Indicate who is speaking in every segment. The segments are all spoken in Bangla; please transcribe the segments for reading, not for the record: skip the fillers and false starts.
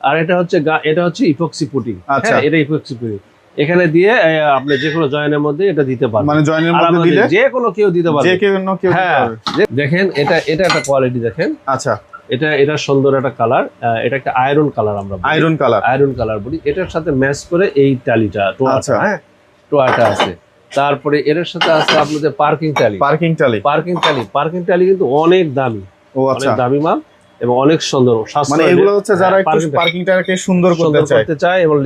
Speaker 1: আর এটা হচ্ছে ইপক্সি পুটিং।
Speaker 2: আচ্ছা,
Speaker 1: এটা ইপক্সি পুটিং এখানে দিয়ে আপনি যে কোনো জয়েনের মধ্যে এটা দিতে পারবেন,
Speaker 2: মানে জয়েনের মধ্যে দিলে
Speaker 1: যে কোনো কেউ দিতে পারবে,
Speaker 2: যে কেউ দিতে পারবে।
Speaker 1: দেখেন এটা একটা কোয়ালিটি দেখেন।
Speaker 2: আচ্ছা,
Speaker 1: এটা সুন্দর একটা কালার, এটা একটা আয়রন কালার, আমরা আয়রন কালার বলি। এটার সাথে ম্যাচ করে এই টালিটা টোয়াটা আছে। তারপরে এর সাথে আছে আপনাদের পার্কিং টালি কিন্তু অনেক দামি, অনেক দামি মাল এবং অনেক সুন্দর।
Speaker 2: মানে এগুলো হচ্ছে যারা একটু পার্কিংটাকে সুন্দর করতে চায়
Speaker 1: এবং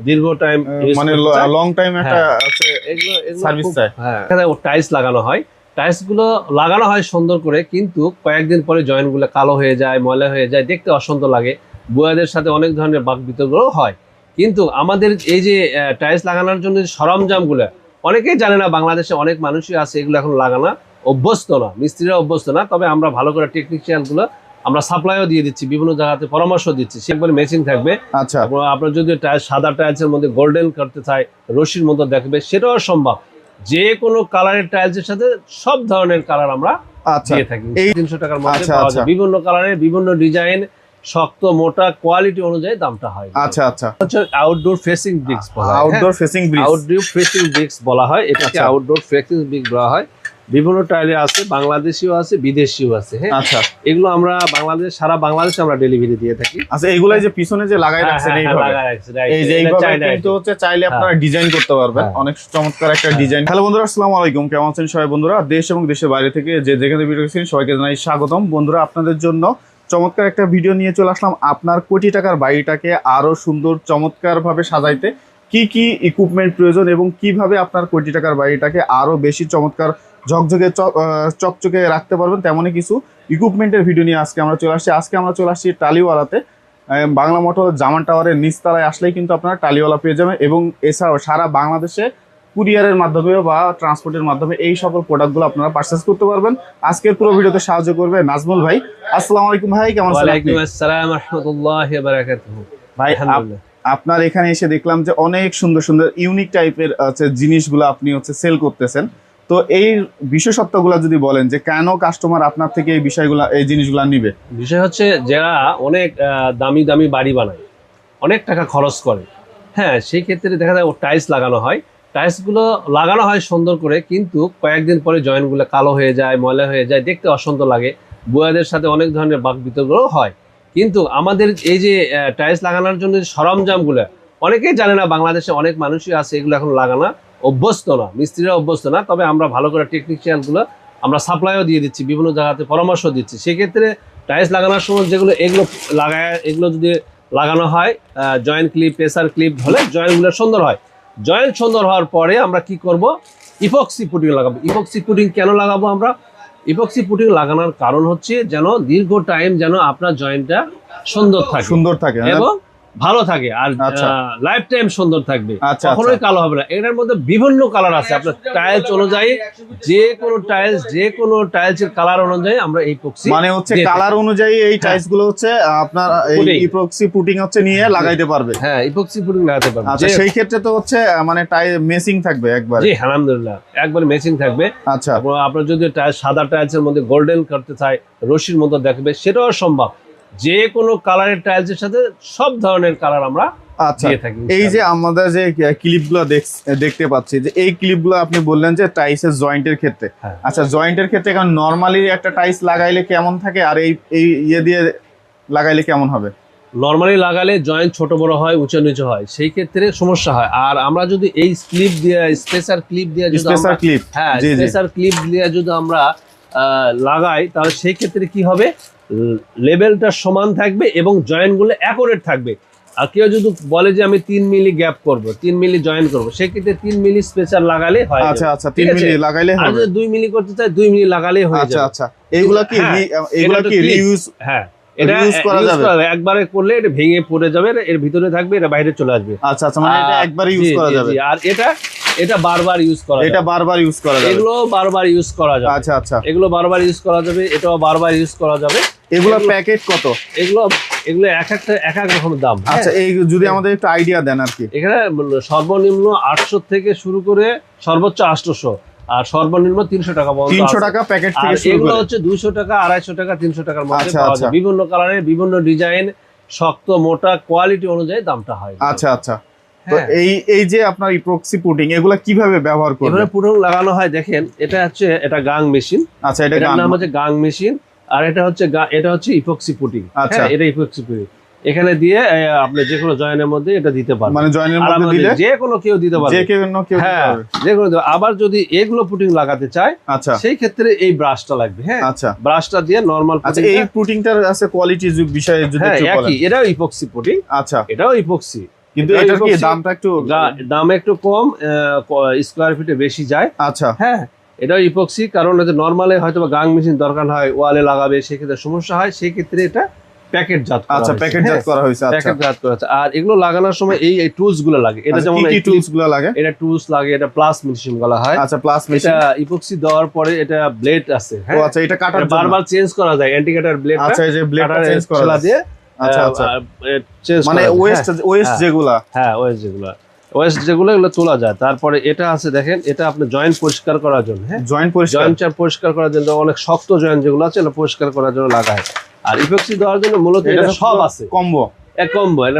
Speaker 1: দীর্ঘ টাইম
Speaker 2: মানে লং টাইম একটা আছে
Speaker 1: এগুলো
Speaker 2: সার্ভিস চায়।
Speaker 1: হ্যাঁ, টাইলস লাগানো হয়, টাইলস গুলো লাগানো হয় সুন্দর করে, কিন্তু কয়েকদিন পরে জয়েন্ট গুলো কালো হয়ে যায়, ময়লা হয়ে যায়, দেখতে অসুন্দর লাগে। বুয়াদের সাথে অনেক ধরনের বাক বিতর্ক হয়। কিন্তু আমাদের এই যে টাইলস লাগানোর জন্য সরঞ্জাম গুলো অনেকেই জানে না, বাংলাদেশে অনেক মানুষই আছে এগুলো এখন লাগানো অভ্যস্ত না, মিস্ত্রিরা অভ্যস্ত না। তবে আমরা ভালো করে টেকনিশিয়ান গুলো আমরা সাপ্লাইও দিয়ে দিচ্ছি, বিভিন্ন জায়গাতে পরামর্শ দিচ্ছি। সেগুলো মেশিন থাকবে।
Speaker 2: আচ্ছা,
Speaker 1: আপনার যদি সাদা টাইলসের মধ্যে গোল্ডেন করতে চায়, রশির মধ্যে দেখবে, সেটাও সম্ভব। যে কোনো কালারের টাইলসের সাথে সব ধরনের কালার আমরা দিয়ে থাকি। 300 টাকার মধ্যে পাওয়া যায়, বিভিন্ন কালারের, বিভিন্ন ডিজাইন, শক্ত মোটা কোয়ালিটি অনুযায়ী দামটা হয়।
Speaker 2: আচ্ছা আচ্ছা,
Speaker 1: হচ্ছে আউটডোর ফেসিং ব্রিক্স বলা হয়।
Speaker 2: আউটডোর ফেসিং ব্রিক্স
Speaker 1: বলা হয়, এটাকে আউটডোর ফেসিং ব্রিক্স বলা হয়। বিভিন্ন টাইলে আছে, বাংলাদেশিও আছে, বিদেশিও আছে। হ্যাঁ, আচ্ছা, এগুলো আমরা সারা বাংলাদেশে আমরা ডেলিভারি দিয়ে থাকি।
Speaker 2: আচ্ছা, এগুলাই যে পিছনে যে লাগাই রাখছেন এই যে এইভাবে কিন্তু হচ্ছে চাইলে আপনারা ডিজাইন করতে পারবেন। অনেক চমৎকার একটা ডিজাইন। হ্যালো বন্ধুরা, আসসালামু আলাইকুম, কেমন আছেন সবাই? বন্ধুরা, দেশ এবং দেশের বাইরে থেকে যেখানে ভিডিও দেখছেন সবাইকে জানাই স্বাগতম। বন্ধুরা, আপনাদের জন্য চমৎকার একটা ভিডিও নিয়ে চলে আসলাম। আপনার কোটি টাকার বাড়িটাকে আরো সুন্দর চমৎকার ভাবে সাজাইতে কি কি ইকুইপমেন্ট প্রয়োজন এবং কিভাবে আপনার কোটি টাকার বাড়িটাকে আরো বেশি চমৎকার ঝকঝকে চকচকে রাখতে পারবেন, তেমনই কিছু ইকুইপমেন্টের ভিডিও নিয়ে আজকে আমরা চলে আসছি টালিওয়ালাতে। বাংলা মোটর জামান টাওয়ারের নিচতলায় আসলেই কিন্তু আপনারা টালিওয়ালা পেয়ে যাবেন। এবং এছাড়াও সারা বাংলাদেশে কুরিয়ারের মাধ্যমে বা ট্রান্সপোর্টের মাধ্যমে এই সকল প্রোডাক্টগুলো আপনারা পারচেজ করতে পারবেন। আজকের পুরো ভিডিওতে সাহায্য করবে নাজমুল ভাই। আসসালামু আলাইকুম ভাই, কেমন আছেন?
Speaker 1: ওয়ালাইকুম আসসালাম ওয়া রাহমাতুল্লাহি ওয়া বারাকাতুহু।
Speaker 2: ভাই, আপনার এখানে এসে দেখলাম যে অনেক সুন্দর সুন্দর ইউনিক টাইপের জিনিসগুলো আপনি সেল করতেছেন। তো এই বিশেষত্বগুলো যদি বলেন যে কেন কাস্টমার আপনার থেকে এই জিনিসগুলো নিবে।
Speaker 1: বিষয় হচ্ছে, যারা অনেক দামি দামি বাড়ি বানায়, অনেক টাকা খরচ করে, হ্যাঁ, সেই ক্ষেত্রে দেখা যায় টাইলস লাগানো হয়, টাইলসগুলো লাগানো হয় সুন্দর করে, কিন্তু কয়েকদিন পরে জয়েন্টগুলো কালো হয়ে যায়, ময়লা হয়ে যায়, দেখতে অসুন্দর লাগে। বুয়াদের সাথে অনেক ধরনের বাক বিতর্ক হয়। কিন্তু আমাদের এই যে টাইলস লাগানোর জন্য সরঞ্জামগুলো অনেকেই জানে না, বাংলাদেশে অনেক মানুষই আছে এগুলো এখন লাগানো অভ্যস্ত না, মিস্ত্রিরা অভ্যস্ত না। তবে আমরা ভালো করে টেকনিশিয়ানগুলো আমরা সাপ্লাইও দিয়ে দিচ্ছি, বিভিন্ন জায়গাতে পরামর্শ দিচ্ছি। সেক্ষেত্রে টাইলস লাগানোর সময় এগুলো যদি লাগানো হয়, জয়েন্ট ক্লিপ, প্রেসার ক্লিপ হলে জয়েন্টগুলো সুন্দর হয়। জয়েন্ট সুন্দর হওয়ার পরে আমরা কি করব, ইপক্সি পুটিং লাগাবো। ইপক্সি পুটিং কেন লাগাবো আমরা? ইপক্সি পুটিং লাগানোর কারণ হচ্ছে যেন দীর্ঘ টাইম যেন আপনার জয়েন্টটা সুন্দর থাকে এবং ভালো থাকে, আর লাইফ টাইম সুন্দর থাকবে, কখনোই কালো হবে না। এটার মধ্যে বিভিন্ন কালার আছে, আপনার টাইলস অনুযায়ী যে কোনো টাইলসের কালার অনুযায়ী আমরা এই ইপক্সি
Speaker 2: মানে কালার অনুযায়ী এই টাইলস গুলো আপনার এই ইপক্সি পুটিং নিয়ে লাগাইতে পারবে।
Speaker 1: হ্যাঁ, ইপক্সি পুটিং লাগাতে পারবে।
Speaker 2: আচ্ছা, সেই ক্ষেত্রে তো মানে মেসিং থাকবে একবার।
Speaker 1: জি, আলহামদুলিল্লাহ, একবার মেসিং থাকবে।
Speaker 2: আচ্ছা,
Speaker 1: আপনার যদি সাদা টাইলসের মধ্যে গোল্ডেন করতে চায়, রশির মধ্যে দেখবে, সেটাও সম্ভব। যে কোনো কালারের টাইলসের সাথে সব ধরনের কালার আমরা দিয়ে থাকি।
Speaker 2: এই যে আমাদের যে ক্লিপগুলো দেখতে পাচ্ছি, যে এই ক্লিপগুলো আপনি বললেন যে টাইলসের জয়েন্টের ক্ষেত্রে। আচ্ছা, জয়েন্টের ক্ষেত্রে কারণ নরমালি একটা টাইলস লাগাইলে কেমন থাকে আর এই দিয়ে লাগাইলে কেমন হবে?
Speaker 1: নরমালি লাগালে জয়েন্ট ছোট বড় হয়, উঁচু নিচু হয়, সেই ক্ষেত্রে সমস্যা হয়। আর আমরা যদি এই ক্লিপ দিয়ে স্পেশাল ক্লিপ দিয়ে যদি আমরা লাগাই, তাহলে সেই ক্ষেত্রে কি হবে, লেভেলটা সমান থাকবে এবং জয়েন্টগুলো অ্যাকুরেট থাকবে। আর কেউ যদি বলে যে আমি 3 মিলি গ্যাপ করব, 3 মিলি জয়েন করব, সেক্ষেত্রে 3 মিলি স্পেশাল লাগালে হয়।
Speaker 2: আচ্ছা আচ্ছা, 3 মিলি লাগাইলে হবে।
Speaker 1: আর যদি 2 মিলি করতে চাই, 2 মিলি লাগালেই হয়ে যাবে।
Speaker 2: আচ্ছা আচ্ছা, এগুলা কি রিইউজ?
Speaker 1: হ্যাঁ, এটা ইউজ করা যাবে। একবারে করলে এটা ভেঙে পড়ে যাবে, এর ভিতরে থাকবে, এটা বাইরে চলে আসবে।
Speaker 2: আচ্ছা আচ্ছা, মানে এটা একবারে ইউজ করা যাবে।
Speaker 1: আর এটা বারবার ইউজ করা যাবে।
Speaker 2: এটা বারবার ইউজ করা যাবে।
Speaker 1: এগুলো বারবার ইউজ করা যাবে।
Speaker 2: আচ্ছা আচ্ছা,
Speaker 1: এগুলো বারবার ইউজ করা যাবে, এটাও বারবার ইউজ করা যাবে।
Speaker 2: এগুলো প্যাকেট কত? এগুলো
Speaker 1: এক রকম দাম।
Speaker 2: আচ্ছা, এই যদি আমাদের একটু আইডিয়া দেন আর কি।
Speaker 1: এখানে সর্বনিম্ন 800 থেকে শুরু করে সর্বোচ্চ 800, আর সর্বনিম্ন 300 টাকা পর্যন্ত।
Speaker 2: 300 টাকা প্যাকেট থেকে শুরু করে।
Speaker 1: এগুলো হচ্ছে 200 টাকা, 250 টাকা, 300 টাকার মধ্যে পাওয়া যায়। বিভিন্ন কালারের, বিভিন্ন ডিজাইন, শক্ত মোটা কোয়ালিটি অনুযায়ী দামটা হয়।
Speaker 2: আচ্ছা আচ্ছা। তো এই যে আপনার ইপক্সি পুটিং এগুলা কিভাবে ব্যবহার করবেন?
Speaker 1: এবারে পুটিং লাগানো হয়, দেখেন এটা হচ্ছে এটা গাং মেশিন।
Speaker 2: আচ্ছা, এটা
Speaker 1: নাম হচ্ছে গাং মেশিন, আর এটা হচ্ছে ইপক্সি পুটিং।
Speaker 2: আচ্ছা,
Speaker 1: এটা ইপক্সি পুটিং এখানে দিয়ে আপনি যে কোনো জয়েনের মধ্যে এটা দিতে পারবেন,
Speaker 2: মানে জয়েনের মধ্যে দিলে
Speaker 1: যে কোনো কেউ দিতে পারবে,
Speaker 2: যে কেউ
Speaker 1: হ্যাঁ যে কোনো। আবার যদি এগুলো পুটিং লাগাতে চায়,
Speaker 2: আচ্ছা,
Speaker 1: সেই ক্ষেত্রে এই ব্রাশটা লাগবে। হ্যাঁ,
Speaker 2: আচ্ছা,
Speaker 1: ব্রাশটা দিয়ে নরমাল।
Speaker 2: আচ্ছা, এই পুটিংটার আছে কোয়ালিটি বিষয়ে যদি একটু বলেন।
Speaker 1: একই, এটাও ইপক্সি পুটিং।
Speaker 2: আচ্ছা,
Speaker 1: এটাও ইপক্সি,
Speaker 2: কিন্তু এটার কি দামটা
Speaker 1: একটু কম, স্কয়ার ফিটে বেশি যায়।
Speaker 2: আচ্ছা,
Speaker 1: হ্যাঁ, এটাও ইপক্সি, কারণ নরমালে হয়তো গাং মেশিন দরকার হয়, ওয়ালে লাগাবে, সেক্ষেত্রে সমস্যা হয়, সেই ক্ষেত্রে এটা প্যাকেটজাত করা।
Speaker 2: আচ্ছা, প্যাকেটজাত করা হয়েছে। আচ্ছা,
Speaker 1: প্যাকেটজাত করা আছে। আর এগুলো লাগানোর সময় এই টুলস গুলো লাগে। এটা যেমন
Speaker 2: কি টুলস গুলো লাগে?
Speaker 1: এটা টুলস লাগে, এটা প্লাস মেশিন বলা হয়।
Speaker 2: আচ্ছা, প্লাস মেশিন।
Speaker 1: এটা ইপক্সি দেওয়ার পরে এটা ব্লেড আছে।
Speaker 2: ও আচ্ছা, এটা কাটার জন্য
Speaker 1: বারবার চেঞ্জ করা যায়, ইন্ডিকেটর ব্লেড।
Speaker 2: আচ্ছা, এই যে ব্লেডটা চেঞ্জ করা
Speaker 1: দিয়ে।
Speaker 2: আচ্ছা আচ্ছা,
Speaker 1: চেঞ্জ
Speaker 2: মানে ওয়েস্ট যেগুলা,
Speaker 1: হ্যাঁ ওয়েস্ট যেগুলো এগুলো তোলা যায়। তারপরে এটা আছে, দেখেন এটা আপনি জয়েন্ট পরিষ্কার করার জন্য। হ্যাঁ, জয়েন্ট পরিষ্কার করার জন্য, অনেক শক্ত জয়েন্ট যেগুলো আছে এটা পরিষ্কার করার জন্য লাগায়। আর ইপক্সি দেওয়ার জন্য মূলত এটা সব আছে,
Speaker 2: কম্বো।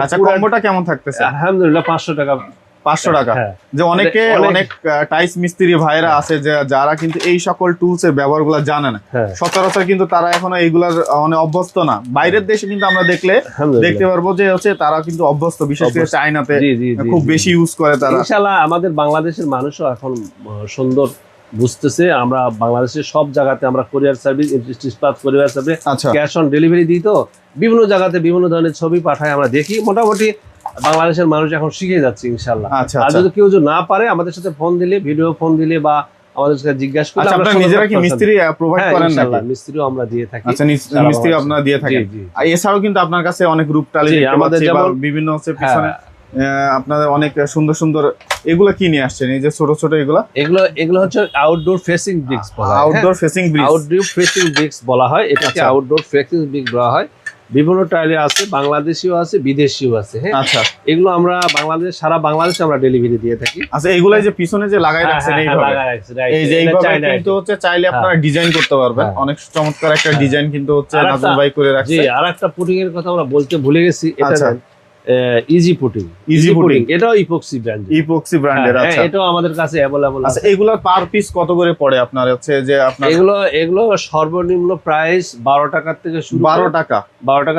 Speaker 2: আচ্ছা, কম্বোটা কেমন থাকতেছে?
Speaker 1: আলহামদুলিল্লাহ 500 টাকা।
Speaker 2: 500 টাকা। যে অনেক টাইস মিস্ত্রি ভাইরা আছে যারা কিন্তু এই সকল টুলস এর ব্যবহারগুলো জানে না, সচরাচর কিন্তু তারা এখনো এইগুলার মানে অভ্যস্ত না। বাইরের দেশে কিন্তু আমরা দেখতে পারবো যে হচ্ছে তারা কিন্তু অভ্যস্ত, বিশেষ করে চায়নাতে খুব বেশি ইউজ করে তারা।
Speaker 1: ইনশাআল্লাহ আমাদের বাংলাদেশের মানুষও এখন সুন্দর বুঝতেছে। আমরা বাংলাদেশের সব জায়গাতে আমরা courier service, courier service, cash on delivery দিই। তো বিভিন্ন জায়গাতে বিভিন্ন ধরনের ছবি পাঠায়, আমরা দেখি। মোটামুটি বাংলাদেশের মানুষ এখন শিখে যাচ্ছে ইনশাআল্লাহ। আর যদি কেউ না পারে, আমাদের সাথে ফোন দিলে, ভিডিও ফোন দিলে বা আমাদের সাথে জিজ্ঞাসা করলে,
Speaker 2: আপনারা নিজেরা কি মিস্ত্রি প্রোভাইড করেন?
Speaker 1: ইনশাআল্লাহ মিস্ত্রিও আমরা দিয়ে থাকি।
Speaker 2: আচ্ছা, মিস্ত্রি আপনারা দিয়ে থাকেন। আর এছাড়াও কিন্তু আপনার কাছে অনেক রূপটালি আমাদের যেমন বিভিন্ন হচ্ছে পিছনে আপনাদের অনেক সুন্দর সুন্দর। এগুলা কি নিয়ে আসছেন? এই যে ছোট ছোট এগুলো
Speaker 1: হচ্ছে আউটডোর ফেসিং ব্রিক্স বলা হয়।
Speaker 2: আউটডোর ফেসিং ব্রিক্স
Speaker 1: বলা হয়। এটাকে আউটডোর ফেসিং ব্রিক্স বলা হয়। বিভিন্ন টাইলে আছে, বাংলাদেশিও আছে, বিদেশিও আছে। হ্যাঁ, আচ্ছা, এগুলো আমরা সারা বাংলাদেশে আমরা ডেলিভারি দিয়ে থাকি।
Speaker 2: আচ্ছা, এগুলাই যে পিছনে যে লাগাই রাখছেন এই যে এইভাবে কিন্তু হচ্ছে চাইলে আপনারা ডিজাইন করতে পারবেন। অনেক চমৎকার একটা ডিজাইন কিন্তু হচ্ছে নাজমুল ভাই করে রাখছে।
Speaker 1: জি, আরেকটা পুটিং এর কথা আমরা বলতে ভুলে গেছি। এটা ইজি পুটিং। এটাও ইপক্সি ব্র্যান্ডের। আচ্ছা, এটাও আমাদের কাছে अवेलेबल আছে।
Speaker 2: আচ্ছা, এগুলোর পার পিস কত করে পড়ে আপনার? হচ্ছে যে আপনার
Speaker 1: এগুলো সর্বনিম্ন প্রাইস 12 টাকা থেকে শুরু।
Speaker 2: 12 টাকা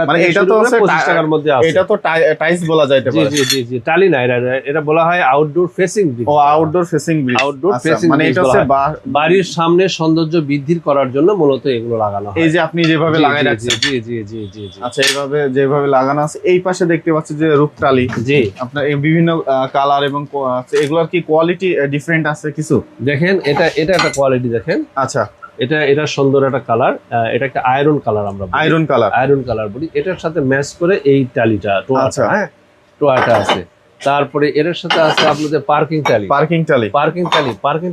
Speaker 1: মানে এটা তো 25 টাকার মধ্যে আছে।
Speaker 2: এটা তো টাইলস বলা যাইতে পারে।
Speaker 1: জি, টালি না, এটা বলা হয় outdoor facing bricks.
Speaker 2: Outdoor facing bricks, মানে এটা হচ্ছে
Speaker 1: বাড়ির সামনে সৌন্দর্য বৃদ্ধির করার জন্য মূলত এগুলো লাগানো হয়।
Speaker 2: এই যে আপনি যেভাবে লাগাই রাখছেন। জি। আচ্ছা, এইভাবে যেভাবে লাগানো আছে। এই পাশে দেখতে পাচ্ছি যে রূপটালি। জি, আপনার এই বিভিন্ন কালার এবং এগুলোর কি কোয়ালিটি ডিফারেন্ট আছে কিছু?
Speaker 1: দেখেন এটা একটা কোয়ালিটি দেখেন।
Speaker 2: আচ্ছা,
Speaker 1: এটা সুন্দর একটা কালার। এটা একটা আয়রন কালার, আমরা আয়রন কালার বলি। এটার সাথে ম্যাচ করে এই টালিটা, টোয়াটা আছে। তারপরে এর সাথে আছে আপনাদের পার্কিং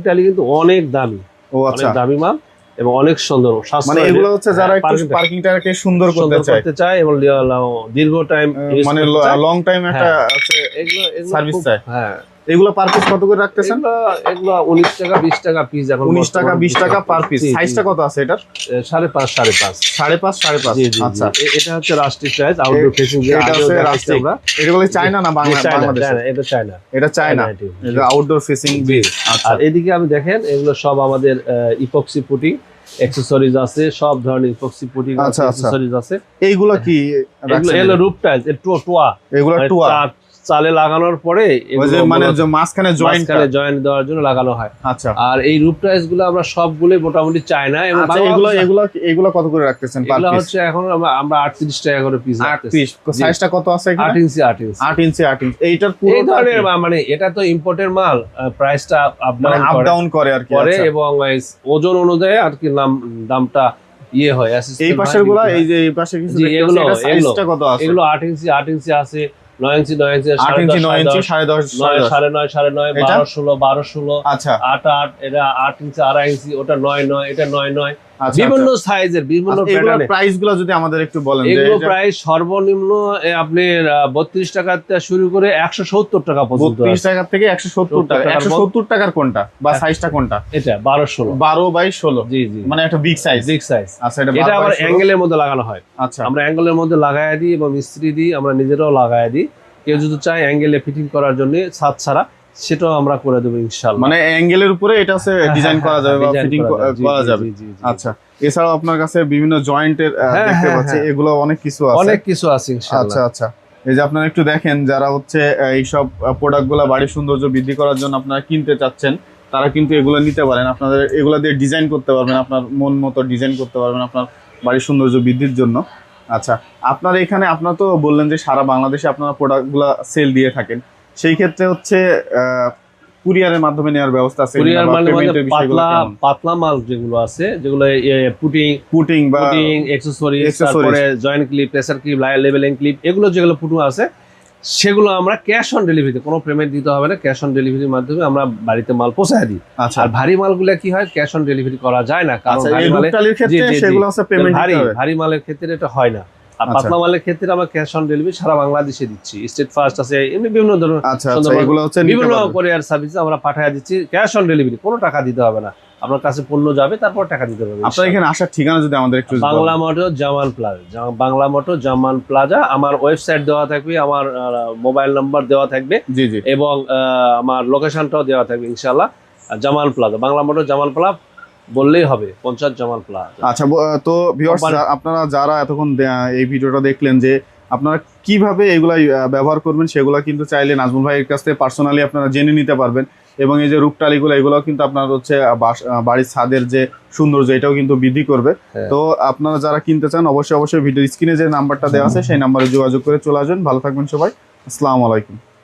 Speaker 1: টালি কিন্তু অনেক দামি।
Speaker 2: ও আচ্ছা,
Speaker 1: অনেক দামি মাল এবং অনেক সুন্দর।
Speaker 2: মানে এগুলো হচ্ছে যারা একটু পার্কিংটাকে সুন্দর করতে চায় এবং
Speaker 1: দীর্ঘ টাইম,
Speaker 2: মানে লং টাইম একটা আছে এগুলো সার্ভিস চায়। হ্যাঁ, এগুলো পার পিস কত করে রাখতেছেন?
Speaker 1: এগুলো 19 টাকা 20 টাকা পিস। এখন
Speaker 2: 19 টাকা 20 টাকা পার পিস। সাইজটা কত আছে এটার?
Speaker 1: 5.5 আচ্ছা, এটা হচ্ছে রাস্টিক টাইলস আউটডোর ফেসিং।
Speaker 2: এটা হচ্ছে রাস্টিক। এটা বলে চায়না না বাংলাদেশ? এটা চায়না। এটা আউটডোর ফেসিং ব্রিক্স। আচ্ছা,
Speaker 1: আর এদিকে আপনি দেখেন, এগুলো সব আমাদের ইপক্সি পুটিং অ্যাকসেসরিজ আছে, সব ধরনের ইপক্সি পুটিং অ্যাকসেসরিজ আছে।
Speaker 2: এইগুলো কি?
Speaker 1: এগুলো রূপ টাইলস, টোয়া।
Speaker 2: এগুলো টোয়া
Speaker 1: চালে লাগানোর পরে
Speaker 2: মানে মাঝখানে
Speaker 1: জয়েন্ট দেওয়ার জন্য লাগানো হয়।
Speaker 2: আচ্ছা,
Speaker 1: আর এই রূপ টাইলস গুলো আমরা সবগুলো মোটামুটি চায়না। এবং
Speaker 2: এগুলো কত করে রাখতেছেন?
Speaker 1: এগুলো হচ্ছে এখন আমরা 38 টাকা করে পিস রাখতেছি।
Speaker 2: সাইজটা কত আছে এখানে?
Speaker 1: 8 ইঞ্চি।
Speaker 2: এইটার পুরো
Speaker 1: এই ধরনের মানে এটা তো ইম্পোর্টের মাল, প্রাইসটা আপ
Speaker 2: ডাউন করে আর কি।
Speaker 1: এবং ওজন অনুযায়ী আর কি দামটা হয়।
Speaker 2: এই পাশের গুলা, এই যে এই পাশে কিছু
Speaker 1: এগুলো
Speaker 2: সাইজটা কত আছে?
Speaker 1: এগুলো 8 ইঞ্চি আছে, 9 ইঞ্চি,
Speaker 2: 8 ইঞ্চি, 9 ইঞ্চি, 10.5,
Speaker 1: 9.5, 12, 16, 12, 16,
Speaker 2: আচ্ছা,
Speaker 1: 8, এটা 8 ইঞ্চি, 2.5 ইঞ্চি, ওটা 9, এটা 9,
Speaker 2: আচ্ছা,
Speaker 1: বিভিন্ন সাইজের বিভিন্ন প্যাটার্নের।
Speaker 2: প্রাইস গুলো যদি আমাদের একটু বলেন।
Speaker 1: এগুলো প্রাইস সর্বনিম্ন আপনার 32 টাকা থেকে শুরু করে 170 টাকা পর্যন্ত।
Speaker 2: 32 টাকা থেকে 170 টাকা। 170 টাকার কোনটা বা সাইজটা কোনটা?
Speaker 1: এটা 12/16।
Speaker 2: 12/16।
Speaker 1: জি জি,
Speaker 2: মানে একটা বিগ সাইজ।
Speaker 1: Big size.
Speaker 2: আচ্ছা,
Speaker 1: এটা আবার অ্যাঙ্গেলের মধ্যে লাগানো হয়।
Speaker 2: আচ্ছা,
Speaker 1: আমরা অ্যাঙ্গেলের মধ্যে লাগায় দিই এবং মিস্ত্রি দিই, আমরা নিজেরাও লাগায় দিই। কেউ যদি চায় অ্যাঙ্গেলে ফিটিং করার জন্য ছাদ ছাড়া, সেটাও আমরা করে দেবো ইনশাআল্লাহ।
Speaker 2: মানে অ্যাঙ্গেলের উপরে এটা হচ্ছে ডিজাইন করা যাবে বা ফিটিং করা যাবে।
Speaker 1: জি।
Speaker 2: আচ্ছা, এছাড়াও আপনার কাছে বিভিন্ন জয়েন্টের দেখতে পাচ্ছি, এগুলো অনেক কিছু আছে।
Speaker 1: অনেক কিছু আছে ইনশাআল্লাহ।
Speaker 2: আচ্ছা আচ্ছা, এই যে আপনারা একটু দেখেন, যারা হচ্ছে এইসব প্রোডাক্টগুলো বাড়ির সৌন্দর্য বৃদ্ধি করার জন্য আপনারা কিনতে চাচ্ছেন, তারা কিন্তু এগুলো নিতে পারেন। আপনাদের এগুলো দিয়ে ডিজাইন করতে পারবেন, আপনার মন মতো ডিজাইন করতে পারবেন আপনার বাড়ির সৌন্দর্য বৃদ্ধির জন্য। আচ্ছা, আপনার এখানে আপনারা তো বললেন যে সারা বাংলাদেশে আপনারা প্রোডাক্টগুলো সেল দিয়ে থাকেন, সেই ক্ষেত্রে হচ্ছে কুরিয়ারের মাধ্যমে নেওয়ার ব্যবস্থা আছে?
Speaker 1: কুরিয়ার মানে পাতলা মাল যেগুলো আছে, যেগুলো পুটিং বা অ্যাকসেসরিজ, তারপরে joint clip, pressure clip, labelling clip, এগুলো যেগুলো পুটিং আছে, সেগুলো আমরা ক্যাশ অন ডেলিভারিতে, কোনো পেমেন্ট দিতে হবে না, ক্যাশ অন ডেলিভারির মাধ্যমে আমরা বাড়িতে মাল পৌঁছায় দিই।
Speaker 2: আচ্ছা,
Speaker 1: আর ভারী মালগুলো কি হয়, ক্যাশ অন ডেলিভারি করা যায় না, কারণ ভারী মালের ক্ষেত্রে এটা হয় না। আর পাতলা মালের ক্ষেত্রে আমরা ক্যাশ অন ডেলিভারি সারা বাংলাদেশে দিচ্ছি। স্টেট ফার্স্ট আছে, এমনি বিভিন্ন ধরনের বিভিন্ন কোরিয়ার সার্ভিস আমরা পাঠিয়ে দিচ্ছি ক্যাশ অন ডেলিভারি, কোনো টাকা দিতে হবে না। আপনার কাছে পণ্য যাবে, তারপর টাকা দিতে হবে।
Speaker 2: আপনার এখানে আসার ঠিকানা যদি আমাদের একটু।
Speaker 1: বাংলা মোটর জামান প্লাজা, বাংলা মোটর জামান প্লাজা। আমার ওয়েবসাইট দেওয়া থাকবে, আমার মোবাইল নাম্বার দেওয়া থাকবে,
Speaker 2: জি জি,
Speaker 1: এবং আমার লোকেশনটাও দেওয়া থাকবে ইনশাআল্লাহ। জামান প্লাজা, বাংলা মোটর জামান প্লাজা বললেই হবে, 50 জামান প্লাজা।
Speaker 2: আচ্ছা, তো ভিউয়ার্স, আপনারা যারা এতক্ষণ এই ভিডিওটা দেখলেন, যে আপনারা কিভাবে এগুলা ব্যবহার করবেন, সেগুলো কিন্তু চাইলে নাজমুল ভাইয়ের কাছ থেকে পার্সোনালি আপনারা জেনে নিতে পারবেন। এবং এই যে রূপটালিগুলো, এগুলো কিন্তু আপনার হচ্ছে বাড়ির ছাদের যে সৌন্দর্য, এটাও কিন্তু বৃদ্ধি করবে। তো আপনারা যারা কিনতে চান, অবশ্যই ভিডিওর স্ক্রিনে যে নাম্বারটা দেওয়া আছে, সেই নাম্বারে যোগাযোগ করে চলে আসবেন। ভালো থাকবেন সবাই, আসসালামু আলাইকুম।